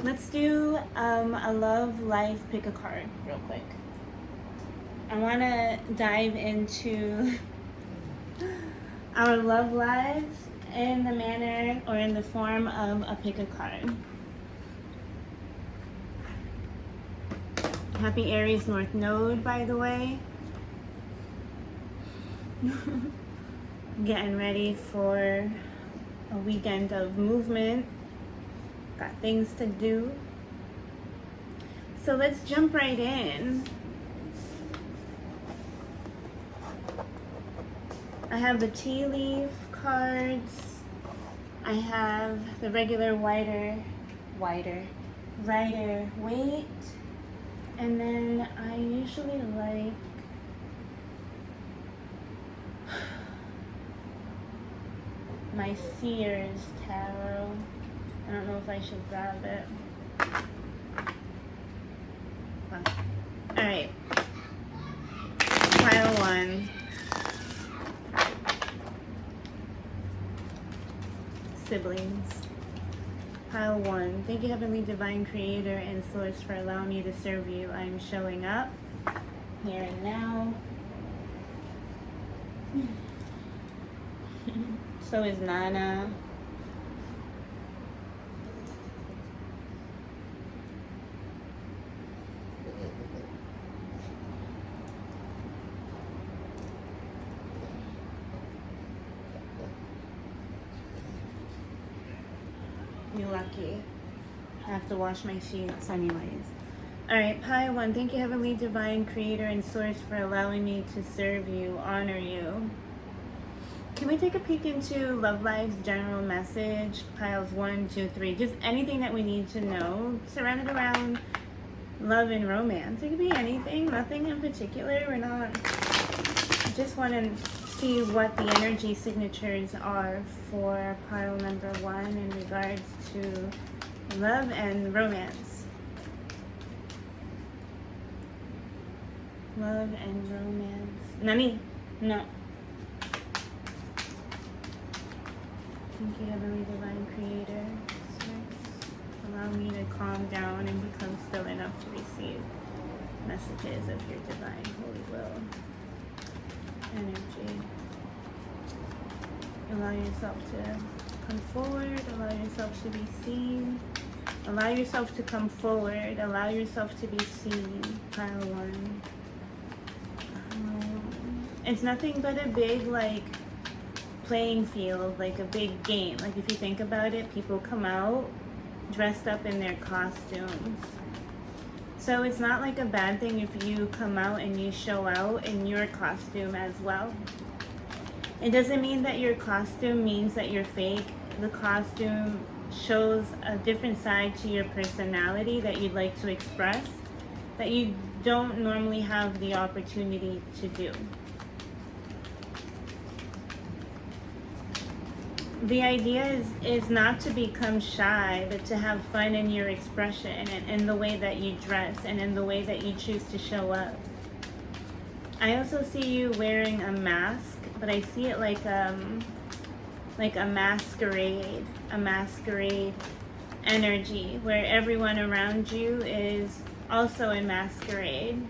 Let's do a love life pick a card real quick. I want to dive into our love lives in the manner or in the form of a pick a card. Happy Aries North Node, by the way. Getting ready for a weekend of movement. Got things to do. So let's jump right in. I have the tea leaf cards. I have the regular Rider Waite. And then I usually like my Sears Tarot. I don't know if I should grab it. Alright. Pile 1. Siblings. Pile 1. Thank you, Heavenly Divine Creator and Source, for allowing me to serve you. I am showing up here and now. So is Nana. You're lucky. I have to wash my sheets anyways. Alright, pile 1. Thank you, Heavenly Divine Creator and Source, for allowing me to serve you, honor you. Can we take a peek into Love Live's general message? Piles 1, 2, 3. Just anything that we need to know. Surrounded around love and romance. It could be anything, nothing in particular. We're not... I just want to see what the energy signatures are for pile number 1 in regards to love and romance. Love and romance. Nani? No. Thank you, Heavenly Divine Creator. Allow me to calm down and become still enough to receive messages of your divine holy will. Energy. Allow yourself to come forward. Allow yourself to be seen. Allow yourself to come forward. Allow yourself to be seen. Pile 1. It's nothing but a big, like, playing field, like a big game. Like, if you think about it, people come out dressed up in their costumes. So it's not like a bad thing if you come out and you show out in your costume as well. It doesn't mean that your costume means that you're fake. The costume shows a different side to your personality that you'd like to express that you don't normally have the opportunity to do. The idea is not to become shy, but to have fun in your expression and in the way that you dress and in the way that you choose to show up. I also see you wearing a mask, but I see it like a masquerade energy where everyone around you is also in masquerade.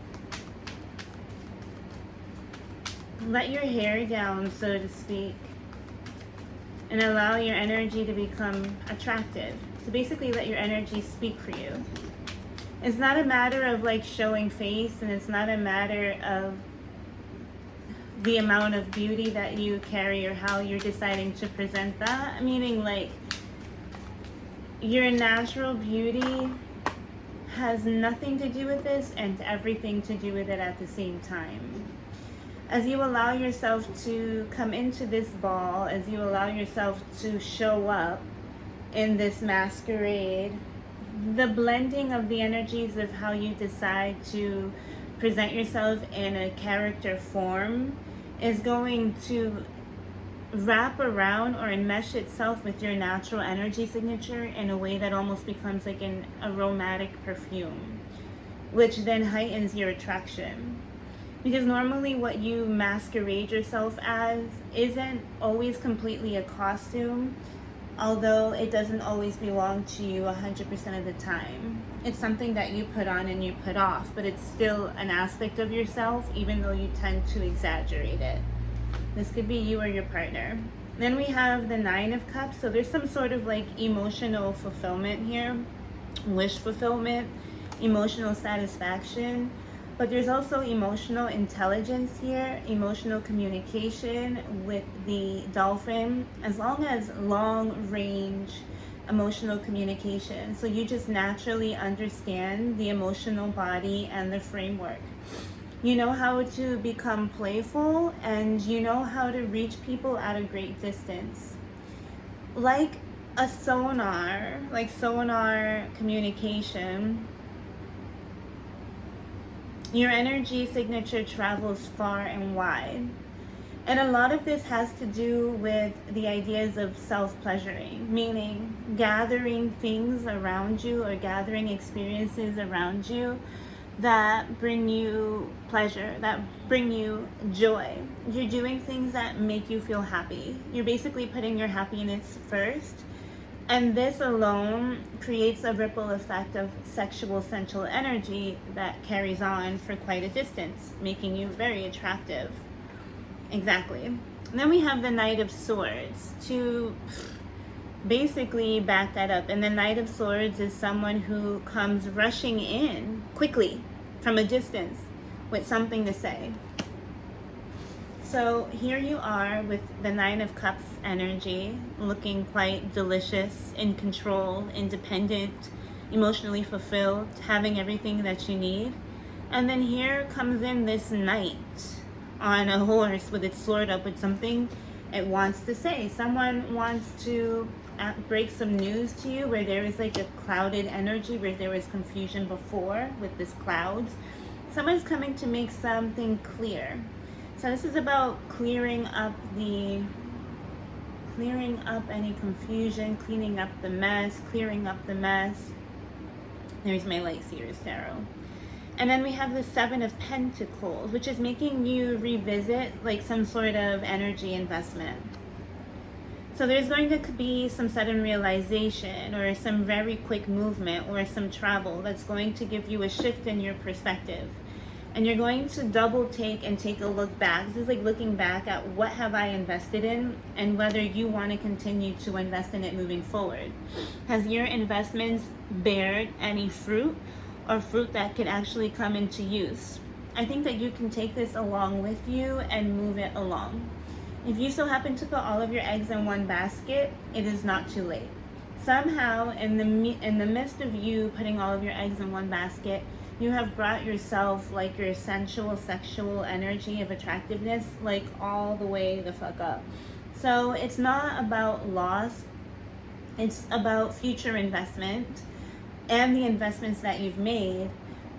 Let your hair down, so to speak, and allow your energy to become attractive. So basically let your energy speak for you. It's not a matter of like showing face, and it's not a matter of the amount of beauty that you carry or how you're deciding to present that. Meaning, like, your natural beauty has nothing to do with this and everything to do with it at the same time. As you allow yourself to come into this ball, as you allow yourself to show up in this masquerade, the blending of the energies of how you decide to present yourself in a character form is going to wrap around or enmesh itself with your natural energy signature in a way that almost becomes like an aromatic perfume, which then heightens your attraction. Because normally what you masquerade yourself as isn't always completely a costume. although it doesn't always belong to you 100% of the time. It's something that you put on and you put off, but it's still an aspect of yourself, even though you tend to exaggerate it. This could be you or your partner. Then we have the Nine of Cups. So there's some sort of like emotional fulfillment here, wish fulfillment, emotional satisfaction. But there's also emotional intelligence here, emotional communication with the dolphin, as long as long range emotional communication. So you just naturally understand the emotional body and the framework. You know how to become playful, and you know how to reach people at a great distance. Like a sonar, like sonar communication, your energy signature travels far and wide. And a lot of this has to do with the ideas of self-pleasuring, meaning gathering things around you or gathering experiences around you that bring you pleasure, that bring you joy. You're doing things that make you feel happy. You're basically putting your happiness first. And this alone creates a ripple effect of sexual sensual energy that carries on for quite a distance, making you very attractive. Exactly. And then we have the Knight of Swords to basically back that up. And the Knight of Swords is someone who comes rushing in quickly from a distance with something to say. So here you are with the Nine of Cups energy, looking quite delicious, in control, independent, emotionally fulfilled, having everything that you need. And then here comes in this knight on a horse with its sword up with something it wants to say. Someone wants to break some news to you where there is like a clouded energy, where there was confusion before with this clouds. Someone's coming to make something clear. So this is about clearing up any confusion, cleaning up the mess, clearing up the mess. There's my Light Seer's Tarot. And then we have the Seven of Pentacles, which is making you revisit like some sort of energy investment. So there's going to be some sudden realization or some very quick movement or some travel that's going to give you a shift in your perspective. And you're going to double take and take a look back. This is like looking back at what have I invested in and whether you want to continue to invest in it moving forward. Has your investments bared any fruit or fruit that could actually come into use? I think that you can take this along with you and move it along. If you so happen to put all of your eggs in one basket, it is not too late. Somehow, in the midst of you putting all of your eggs in one basket, you have brought yourself like your sensual, sexual energy of attractiveness like all the way the fuck up. So it's not about loss. It's about future investment and the investments that you've made,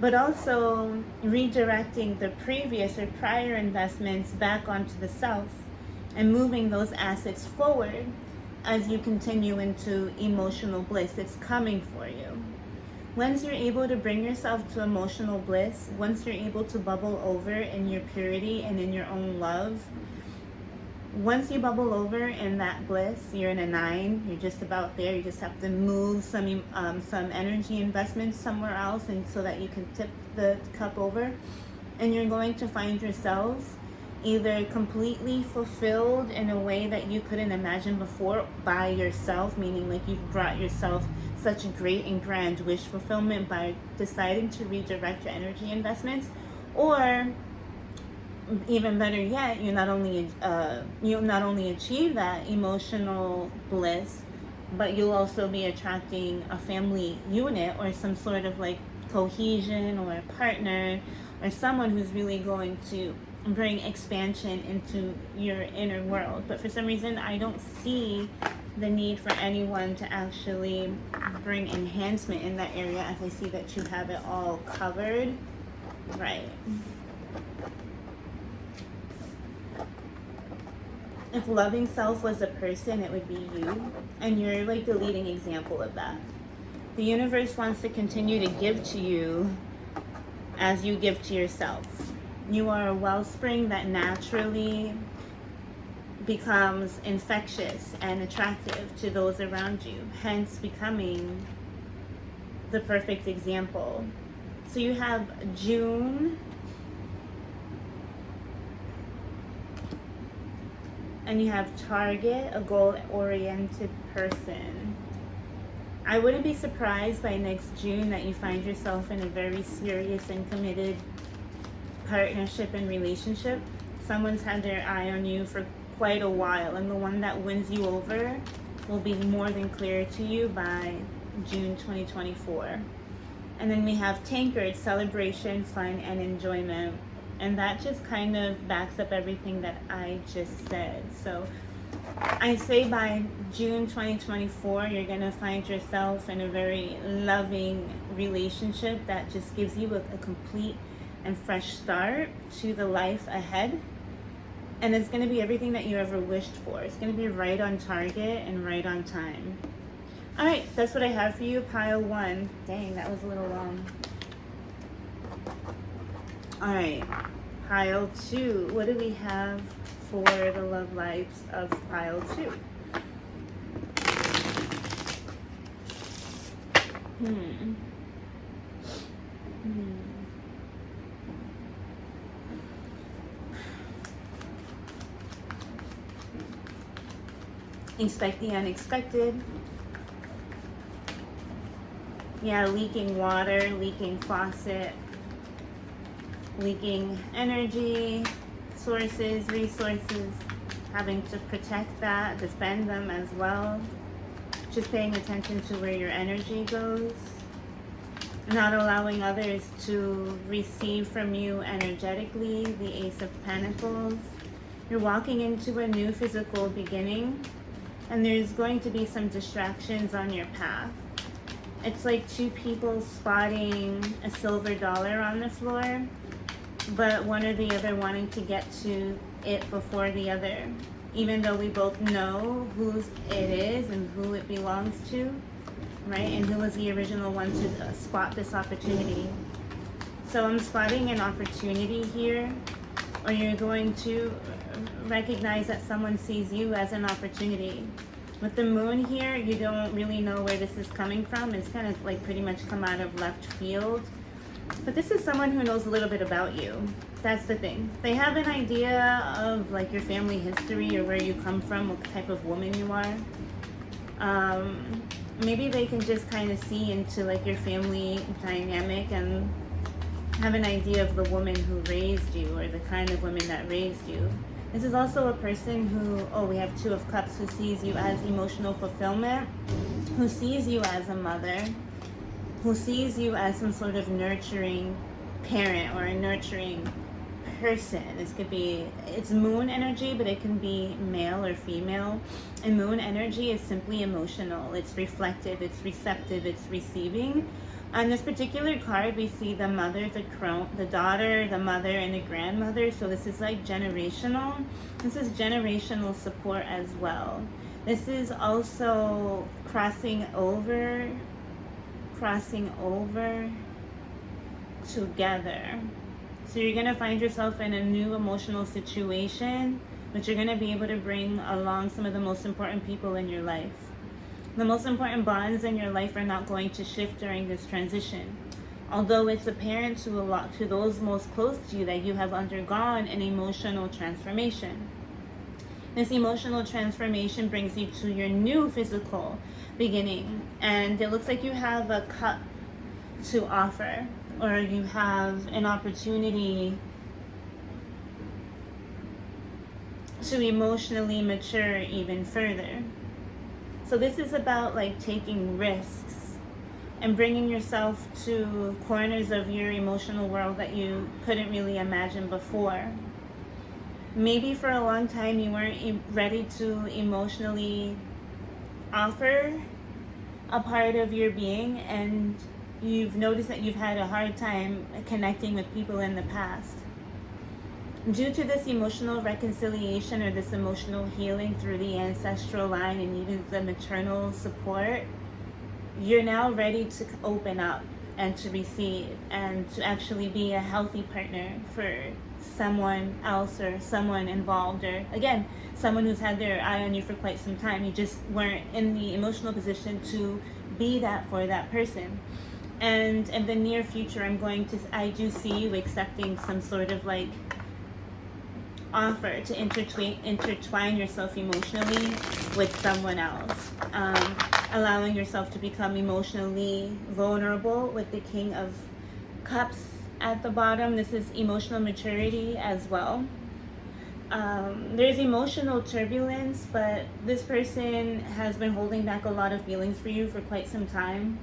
but also redirecting the previous or prior investments back onto the self and moving those assets forward as you continue into emotional bliss. It's coming for you. Once you're able to bring yourself to emotional bliss, once you're able to bubble over in your purity and in your own love, once you bubble over in that bliss, you're in a 9, you're just about there. You just have to move some energy investments somewhere else, and so that you can tip the cup over, and you're going to find yourselves either completely fulfilled in a way that you couldn't imagine before by yourself, meaning like you've brought yourself such a great and grand wish fulfillment by deciding to redirect your energy investments, or even better yet, you not only achieve that emotional bliss, but you'll also be attracting a family unit or some sort of like cohesion or a partner or someone who's really going to bring expansion into your inner world. But for some reason, I don't see the need for anyone to actually bring enhancement in that area, as I see that you have it all covered. Right. If loving self was a person, it would be you, and you're like the leading example of that. The universe wants to continue to give to you as you give to yourself. You are a wellspring that naturally becomes infectious and attractive to those around you, hence becoming the perfect example. So you have June, and you have target, a goal-oriented person. I wouldn't be surprised by next June that you find yourself in a very serious and committed partnership and relationship. Someone's had their eye on you for quite a while, and the one that wins you over will be more than clear to you by June 2024. And then we have tankard, celebration, fun, and enjoyment. And that just kind of backs up everything that I just said. So I say by June 2024, you're going to find yourself in a very loving relationship that just gives you a complete and fresh start to the life ahead. And it's going to be everything that you ever wished for. It's going to be right on target and right on time. All right, that's what I have for you, pile 1. Dang, that was a little long. All right, pile 2. What do we have for the love lives of pile 2? Expect the unexpected. Yeah, leaking water, leaking faucet, leaking energy, sources, resources, having to protect that, defend them as well. Just paying attention to where your energy goes. Not allowing others to receive from you energetically, the Ace of Pentacles. You're walking into a new physical beginning, and there's going to be some distractions on your path. It's like two people spotting a silver dollar on the floor, but one or the other wanting to get to it before the other, even though we both know whose it is and who it belongs to, right? And who was the original one to spot this opportunity. So I'm spotting an opportunity here, or you're going to recognize that someone sees you as an opportunity. With the moon here, you don't really know where this is coming from. It's kind of like pretty much come out of left field. But this is someone who knows a little bit about you. That's the thing. They have an idea of like your family history or where you come from, what type of woman you are. Maybe they can just kind of see into like your family dynamic and have an idea of the woman who raised you or the kind of woman that raised you. This is also a person who, we have Two of Cups, who sees you as emotional fulfillment, who sees you as a mother, who sees you as some sort of nurturing parent or a nurturing person. This could be, it's moon energy, but it can be male or female. And moon energy is simply emotional. It's reflective, it's receptive, it's receiving. On this particular card, we see the mother, the daughter, the mother, and the grandmother. So this is like generational. This is generational support as well. This is also crossing over together. So you're going to find yourself in a new emotional situation, but you're going to be able to bring along some of the most important people in your life. The most important bonds in your life are not going to shift during this transition. Although it's apparent to those most close to you that you have undergone an emotional transformation. This emotional transformation brings you to your new physical beginning. And it looks like you have a cup to offer, or you have an opportunity to emotionally mature even further. So this is about like taking risks and bringing yourself to corners of your emotional world that you couldn't really imagine before. Maybe for a long time you weren't ready to emotionally offer a part of your being, and you've noticed that you've had a hard time connecting with people in the past. Due to this emotional reconciliation or this emotional healing through the ancestral line and even the maternal support, you're now ready to open up and to receive, and to actually be a healthy partner for someone else or someone involved, or again, someone who's had their eye on you for quite some time. You just weren't in the emotional position to be that for that person. And in the near future, I do see you accepting some sort of like offer to intertwine yourself emotionally with someone else, allowing yourself to become emotionally vulnerable with the King of Cups at the bottom. This is emotional maturity as well. There's emotional turbulence, but this person has been holding back a lot of feelings for you for quite some time,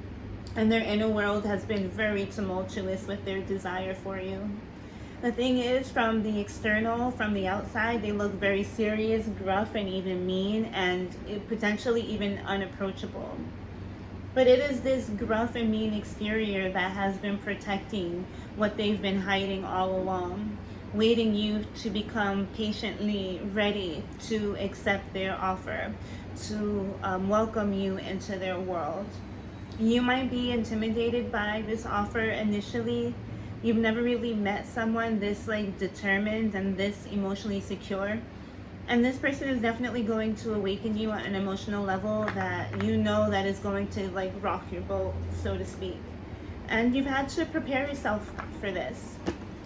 and their inner world has been very tumultuous with their desire for you. The thing is, from the external, from the outside, they look very serious, gruff, and even mean, and potentially even unapproachable. But it is this gruff and mean exterior that has been protecting what they've been hiding all along, waiting you to become patiently ready to accept their offer, to welcome you into their world. You might be intimidated by this offer initially. You've never really met someone this like determined and this emotionally secure. And this person is definitely going to awaken you on an emotional level that you know that is going to like rock your boat, so to speak. And you've had to prepare yourself for this.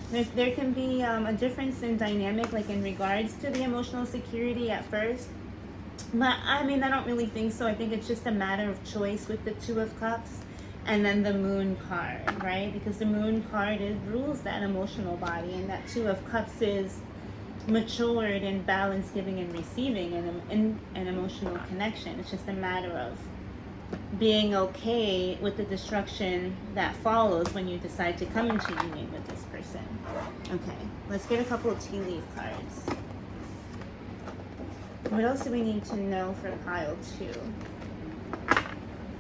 There can be a difference in dynamic, like in regards to the emotional security at first. But I mean, I don't really think so. I think it's just a matter of choice with the Two of Cups. And then the Moon card, right? Because the Moon card rules that emotional body, and that Two of Cups is matured in balance, giving and receiving, and an emotional connection. It's just a matter of being okay with the destruction that follows when you decide to come into union with this person. Okay, let's get a couple of tea leaf cards. What else do we need to know for pile 2?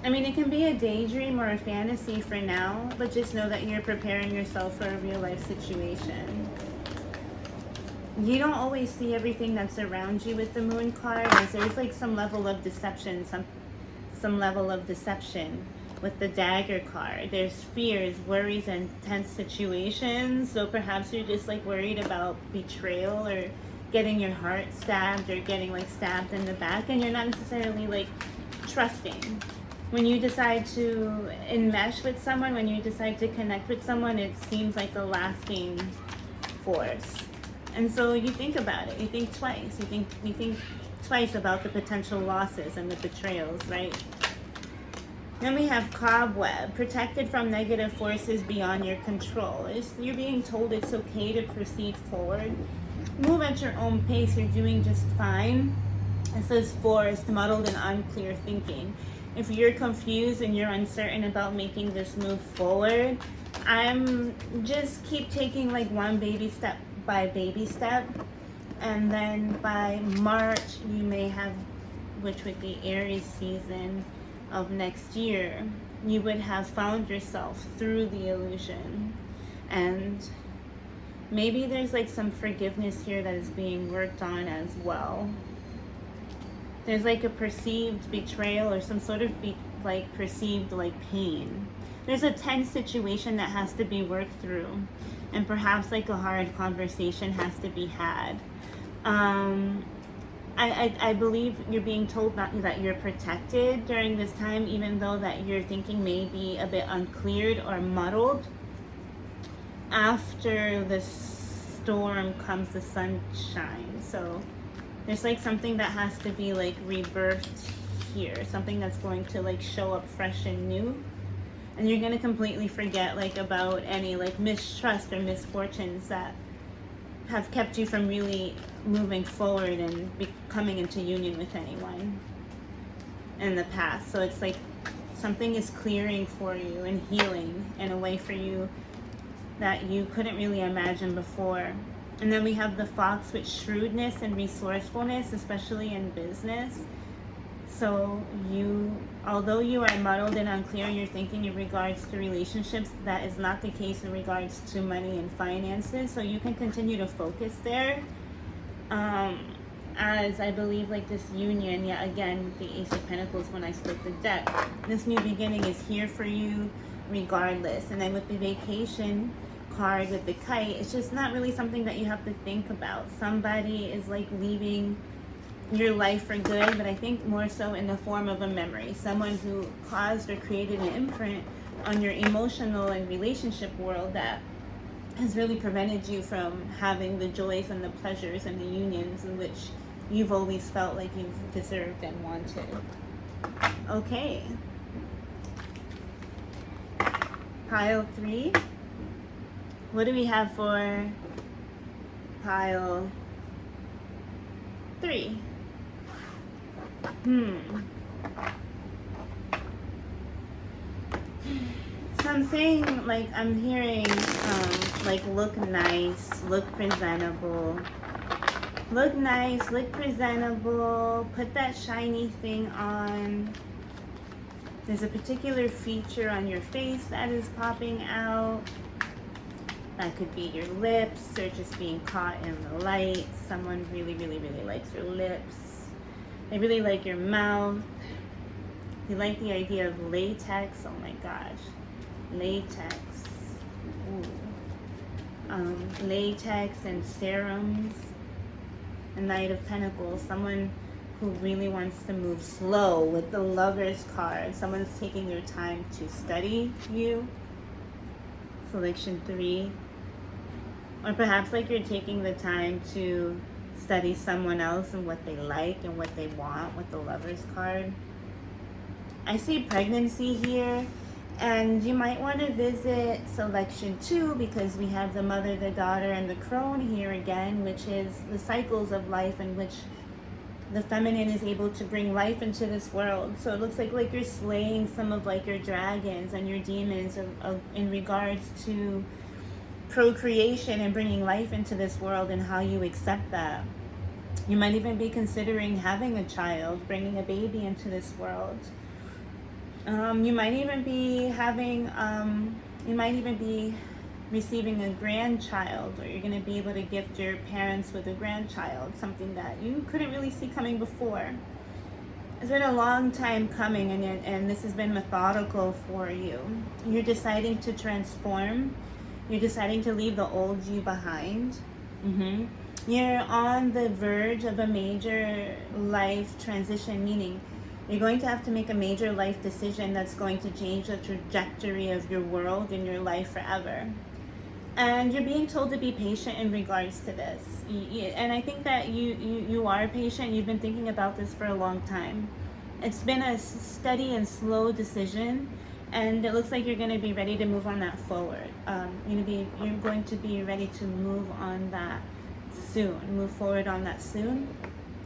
I mean, it can be a daydream or a fantasy for now, but just know that you're preparing yourself for a real life situation. You don't always see everything that's around you with the Moon card, as there's like some level of deception, some level of deception with the Dagger card. There's fears, worries, and tense situations. So perhaps you're just like worried about betrayal or getting your heart stabbed or getting like stabbed in the back, and you're not necessarily like trusting. When you decide to enmesh with someone, when you decide to connect with someone, it seems like a lasting force. And so you think about it. You think twice. You think twice about the potential losses and the betrayals, right? Then we have Cobweb, protected from negative forces beyond your control. You're being told it's okay to proceed forward. Move at your own pace. You're doing just fine. It says Forest, muddled and unclear thinking. If you're confused and you're uncertain about making this move forward, I'm just keep taking like one baby step by baby step. And then by March, you may have, which would be Aries season of next year, you would have found yourself through the illusion. And maybe there's like some forgiveness here that is being worked on as well. There's like a perceived betrayal or some sort of perceived like pain. There's a tense situation that has to be worked through, and perhaps like a hard conversation has to be had. I believe you're being told that you're protected during this time, even though that your thinking may be a bit uncleared or muddled. After the storm comes the sunshine. So there's like something that has to be like rebirthed here, something that's going to like show up fresh and new, and you're going to completely forget like about any like mistrust or misfortunes that have kept you from really moving forward and coming into union with anyone in the past. So it's like something is clearing for you and healing in a way for you that you couldn't really imagine before. And then we have the Fox with shrewdness and resourcefulness, especially in business. So although you are muddled and unclear in your thinking in regards to relationships, that is not the case in regards to money and finances. So you can continue to focus there. As I believe like this union, yeah, again, with the Ace of Pentacles when I split the deck, this new beginning is here for you. regardless. And then with the vacation card with the kite, it's just not really something that you have to think about. Somebody is like leaving your life for good, but I think more so in the form of a memory. Someone who caused or created an imprint on your emotional and relationship world that has really prevented you from having the joys and the pleasures and the unions in which you've always felt like you've deserved and wanted. Okay. Pile 3. What do we have for pile 3? So I'm saying, like, I'm hearing, like, look nice, look presentable. Look nice, look presentable, put that shiny thing on. There's a particular feature on your face that is popping out. That could be your lips or just being caught in the light. Someone really, really, really likes your lips. They really like your mouth. They like the idea of latex. Oh my gosh. Latex. Ooh. Latex and serums. The Knight of Pentacles. Someone who really wants to move slow with the Lover's card. Someone's taking their time to study you. Selection 3. Or perhaps like you're taking the time to study someone else and what they like and what they want with the Lover's card. I see pregnancy here, and you might want to visit selection 2 because we have the Mother, the Daughter, and the Crone here again, which is the cycles of life in which the feminine is able to bring life into this world. So it looks like you're slaying some of like your dragons and your demons in regards to procreation and bringing life into this world and how you accept that. You might even be considering having a child, bringing a baby into this world. You might even be receiving a grandchild, or you're going to be able to gift your parents with a grandchild, something that you couldn't really see coming before. It's been a long time coming, and this has been methodical for you. You're deciding to transform. You're deciding to leave the old you behind. You're on the verge of a major life transition, meaning you're going to have to make a major life decision that's going to change the trajectory of your world and your life forever. And you're being told to be patient in regards to this. And I think that you are patient. You've been thinking about this for a long time. It's been a steady and slow decision, and it looks like you're going to be ready to move on that forward. You're going to be ready to move on that soon. Move forward on that soon.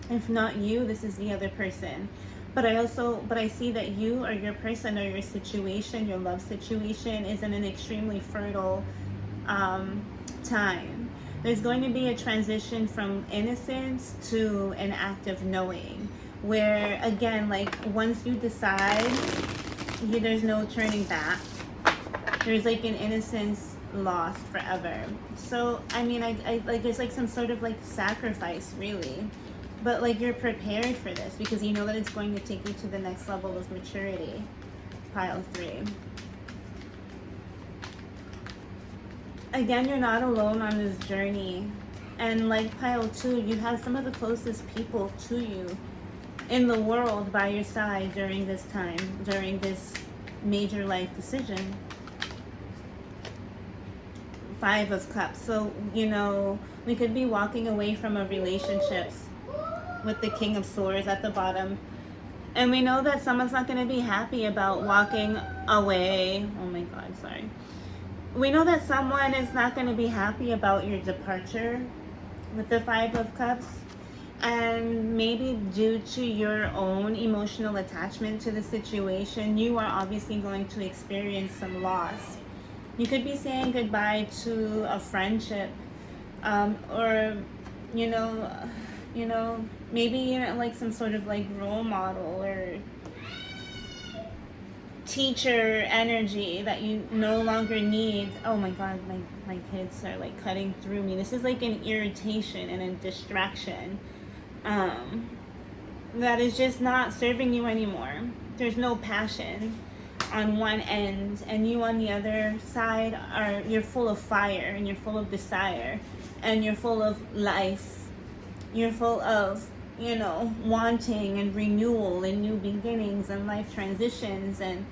If not you, this is the other person. But I see that you or your person or your situation, your love situation, is in an extremely fertile time. There's going to be a transition from innocence to an act of knowing, where again, like once you decide, there's no turning back. There's like an innocence lost forever. So I mean, I like there's like some sort of like sacrifice, really. But like you're prepared for this because you know that it's going to take you to the next level of maturity. Pile 3. Again, you're not alone on this journey. And like pile 2, you have some of the closest people to you in the world by your side during this time, during this major life decision. 5 of Cups. So, we could be walking away from a relationship with the King of Swords at the bottom. And we know that someone's not going to be happy about walking away. Oh my God, sorry. We know that someone is not going to be happy about your departure with the 5 of Cups. And maybe due to your own emotional attachment to the situation, you are obviously going to experience some loss. You could be saying goodbye to a friendship, or, maybe like some sort of like role model or teacher energy that you no longer need. Oh my God, my kids are like cutting through me. This is like an irritation and a distraction that is just not serving you anymore. There's no passion. on one end, and you on the other side you're full of fire, and you're full of desire, and you're full of life. You're full of, wanting and renewal and new beginnings and life transitions, and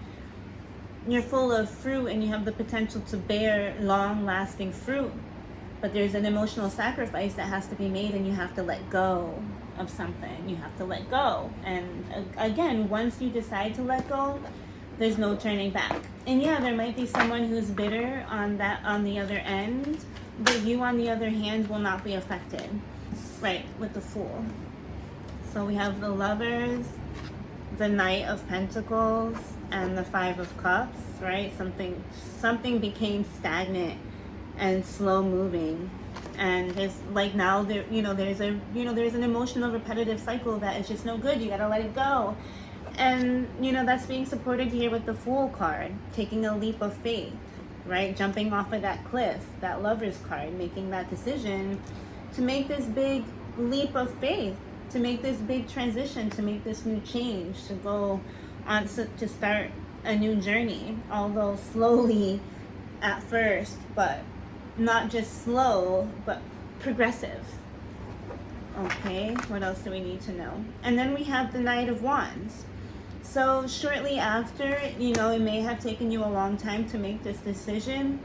you're full of fruit, and you have the potential to bear long-lasting fruit. But there's an emotional sacrifice that has to be made, and you have to let go of something. You have to let go. And again, once you decide to let go, there's no turning back. And yeah, there might be someone who's bitter on the other end, but you on the other hand will not be affected, right, with the Fool. So we have the Lovers, the Knight of Pentacles, and the Five of Cups, right? Something became stagnant and slow moving, and there's like now there's an emotional repetitive cycle that is just no good. You gotta let it go. And that's being supported here with the Fool card, taking a leap of faith, right? Jumping off of that cliff, that Lover's card, making that decision to make this big leap of faith, to make this big transition, to make this new change, to go on to start a new journey, although slowly at first, but not just slow, but progressive. Okay, what else do we need to know? And then we have the Knight of Wands. So shortly after, it may have taken you a long time to make this decision.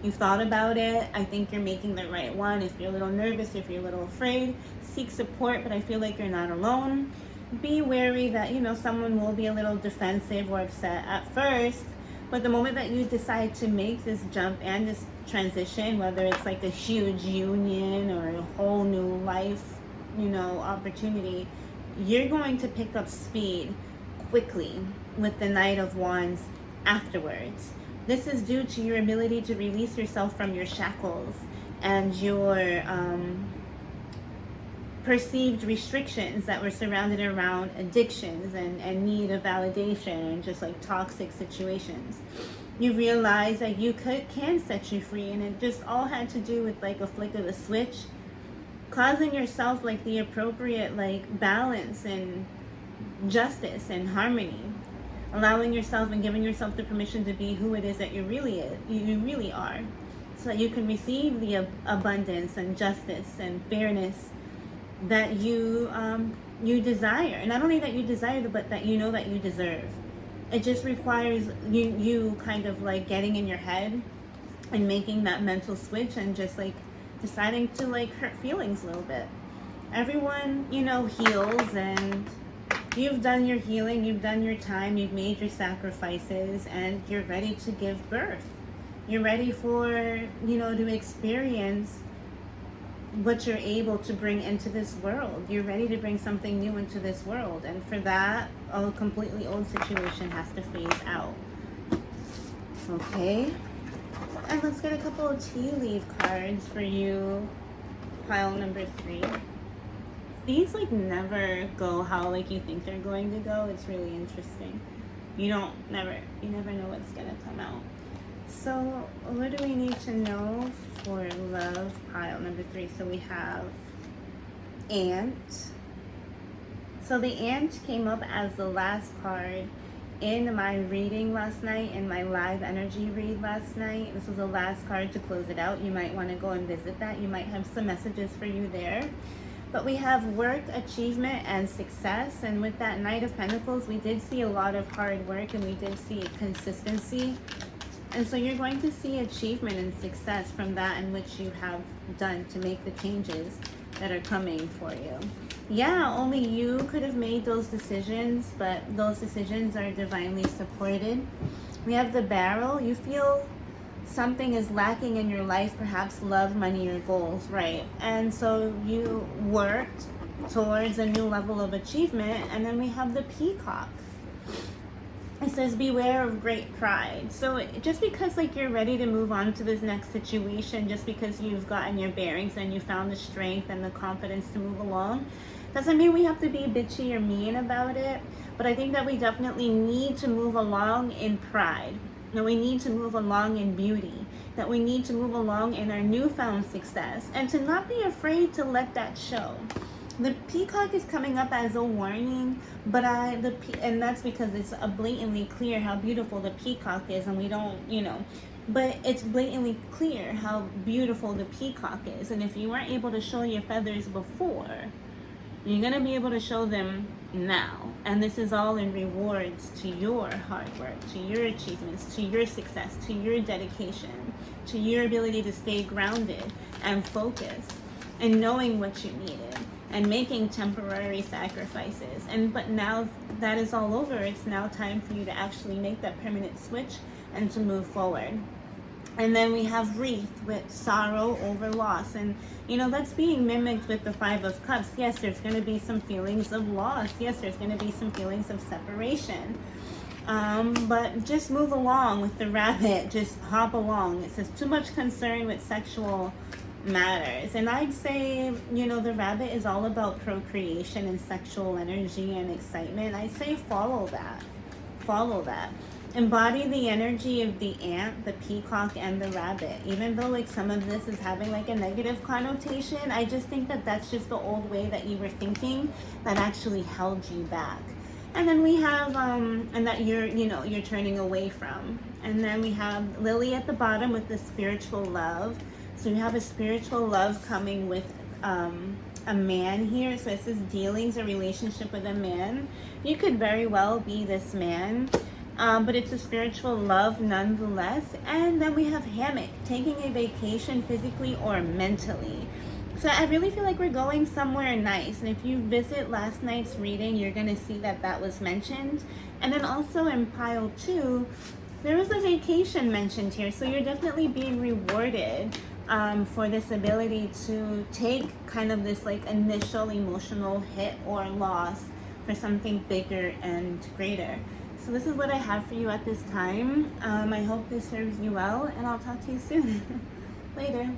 You've thought about it. I think you're making the right one. If you're a little nervous, if you're a little afraid, seek support, but I feel like you're not alone. Be wary that, someone will be a little defensive or upset at first, but the moment that you decide to make this jump and this transition, whether it's like a huge union or a whole new life, opportunity, you're going to pick up speed quickly with the Knight of Wands afterwards. This is due to your ability to release yourself from your shackles and your perceived restrictions that were surrounded around addictions and need of validation and just like toxic situations. You realize that you can set you free, and it just all had to do with like a flick of a switch, causing yourself like the appropriate like balance and justice and harmony, allowing yourself and giving yourself the permission to be who it is that you really are, so that you can receive the abundance and justice and fairness that you desire. And not only that you desire, but that that you deserve. It just requires you kind of like getting in your head and making that mental switch and just like deciding to like hurt feelings a little bit. Everyone heals, and you've done your healing, you've done your time, you've made your sacrifices, and you're ready to give birth. You're ready for to experience what you're able to bring into this world. You're ready to bring something new into this world, and for that, a completely old situation has to phase out. Okay, and let's get a couple of tea leaf cards for you, pile number 3. These like never go how like you think they're going to go. It's really interesting. You never know what's gonna come out. So what do we need to know for love, pile number 3? So we have Ant. So the Ant came up as the last card in my reading last night, in my live energy read last night. This was the last card to close it out. You might want to go and visit that. You might have some messages for you there. But we have work, achievement, and success. And with that Knight of Pentacles, we did see a lot of hard work, and we did see consistency. And so you're going to see achievement and success from that in which you have done to make the changes that are coming for you. Yeah, only you could have made those decisions, but those decisions are divinely supported. We have the Barrel. You feel something is lacking in your life, perhaps love, money, or goals, right? And so you worked towards a new level of achievement. And then we have the Peacock. It says beware of great pride. So just because like you're ready to move on to this next situation, just because you've gotten your bearings and you found the strength and the confidence to move along, doesn't mean we have to be bitchy or mean about it. But I think that we definitely need to move along in pride. That we need to move along in beauty, that we need to move along in our newfound success, and to not be afraid to let that show. The peacock is coming up as a warning, but and that's because it's blatantly clear how beautiful the peacock is, and we don't, but it's blatantly clear how beautiful the peacock is. And if you weren't able to show your feathers before, you're going to be able to show them now. And this is all in rewards to your hard work, to your achievements, to your success, to your dedication, to your ability to stay grounded and focused and knowing what you needed and making temporary sacrifices. But now that is all over, it's now time for you to actually make that permanent switch and to move forward. And then we have wreath with sorrow over loss. And, that's being mimicked with the Five of Cups. Yes, there's going to be some feelings of loss. Yes, there's going to be some feelings of separation. But just move along with the rabbit. Just hop along. It says too much concern with sexual matters. And I'd say, the rabbit is all about procreation and sexual energy and excitement. I'd say follow that. Follow that. Embody the energy of the ant, the peacock, and the rabbit. Even though some of this is having a negative connotation, I just think that that's just the old way that you were thinking that actually held you back. And then we have and that you're turning away from. And then we have Lily at the bottom with the spiritual love. So you have a spiritual love coming with a man here. So it says dealings or relationship with a man. You could very well be this man. But it's a spiritual love nonetheless. And then we have hammock, taking a vacation physically or mentally. So I really feel like we're going somewhere nice. And if you visit last night's reading, you're going to see that that was mentioned. And then also in pile 2, there was a vacation mentioned here. So you're definitely being rewarded for this ability to take kind of this initial emotional hit or loss for something bigger and greater. So this is what I have for you at this time. I hope this serves you well, and I'll talk to you soon. Later.